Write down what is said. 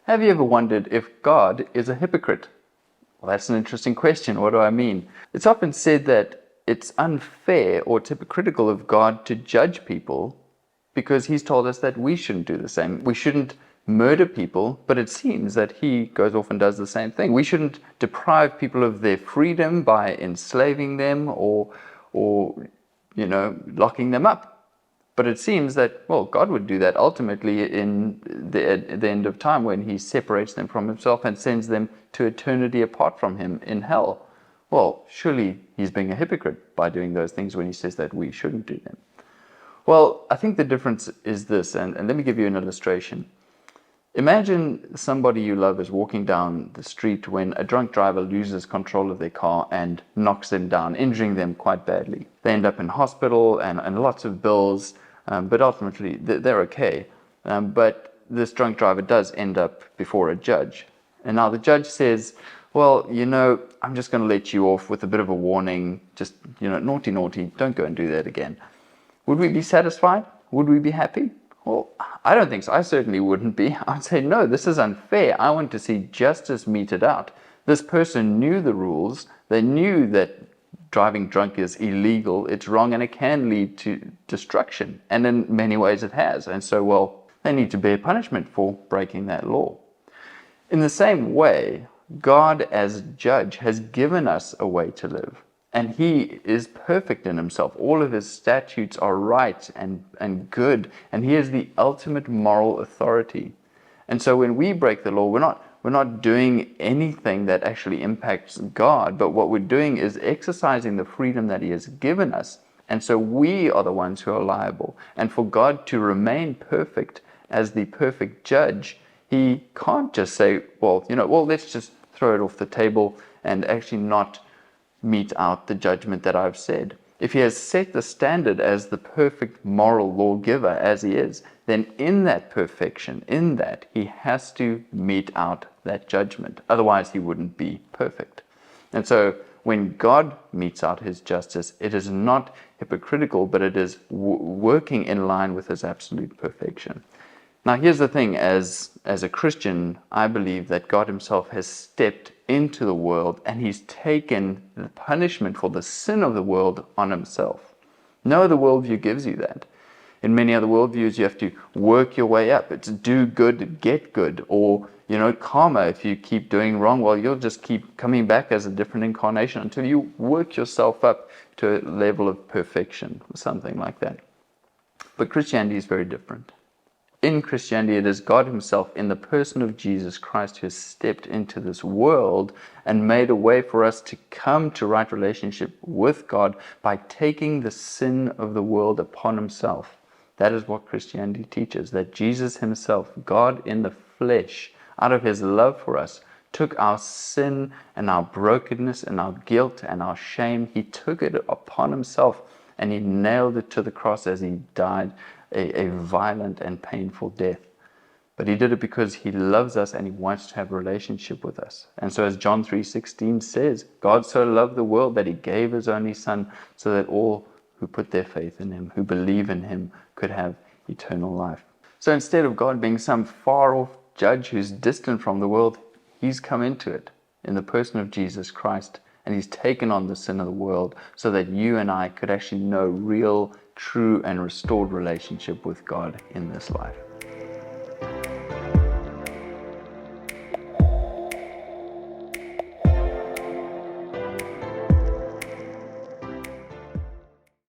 Have you ever wondered if God is a hypocrite? Well, that's an interesting question. What do I mean? It's often said that it's unfair or hypocritical of God to judge people because He's told us that we shouldn't do the same. We shouldn't murder people, but it seems that He goes off and does the same thing. We shouldn't deprive people of their freedom by enslaving them or locking them up. But it seems that, well, God would do that ultimately in the end of time when He separates them from Himself and sends them to eternity apart from Him in hell. Well, surely He's being a hypocrite by doing those things when He says that we shouldn't do them. Well, I think the difference is this, and let me give you an illustration. Imagine somebody you love is walking down the street when a drunk driver loses control of their car and knocks them down, injuring them quite badly. They end up in hospital and lots of bills, but ultimately they're okay. But this drunk driver does end up before a judge. And now the judge says, well, I'm just going to let you off with a bit of a warning. Just, naughty, naughty, don't go and do that again. Would we be satisfied? Would we be happy? Well, I don't think so. I certainly wouldn't be. I'd say, no, this is unfair. I want to see justice meted out. This person knew the rules. They knew that driving drunk is illegal, it's wrong, and it can lead to destruction. And in many ways it has. And so, well, they need to bear punishment for breaking that law. In the same way, God as judge has given us a way to live. And He is perfect in Himself. All of His statutes are right and good. And He is the ultimate moral authority. And so when we break the law, we're not doing anything that actually impacts God. But what we're doing is exercising the freedom that He has given us. And so we are the ones who are liable. And for God to remain perfect as the perfect judge, He can't just say, well, let's just throw it off the table and actually not mete out the judgment that I've said. If He has set the standard as the perfect moral lawgiver as He is, then in that perfection, in that, He has to mete out that judgment. Otherwise, He wouldn't be perfect. And so when God metes out His justice, it is not hypocritical, but it is working in line with His absolute perfection. Now, here's the thing. As a Christian, I believe that God Himself has stepped into the world and He's taken the punishment for the sin of the world on Himself. No other worldview gives you that. In many other worldviews, you have to work your way up. It's do good, get good. Or, karma, if you keep doing wrong, well, you'll just keep coming back as a different incarnation until you work yourself up to a level of perfection, or something like that. But Christianity is very different. In Christianity, it is God Himself in the person of Jesus Christ who has stepped into this world and made a way for us to come to right relationship with God by taking the sin of the world upon Himself. That is what Christianity teaches, that Jesus Himself, God in the flesh, out of His love for us, took our sin and our brokenness and our guilt and our shame. He took it upon Himself and He nailed it to the cross as He died a violent and painful death. But He did it because He loves us and He wants to have a relationship with us. And so as John 3:16 says, God so loved the world that He gave His only Son so that all who put their faith in Him, who believe in Him, could have eternal life. So instead of God being some far-off judge who's distant from the world, He's come into it in the person of Jesus Christ, and He's taken on the sin of the world so that you and I could actually know real, true, and restored relationship with God in this life.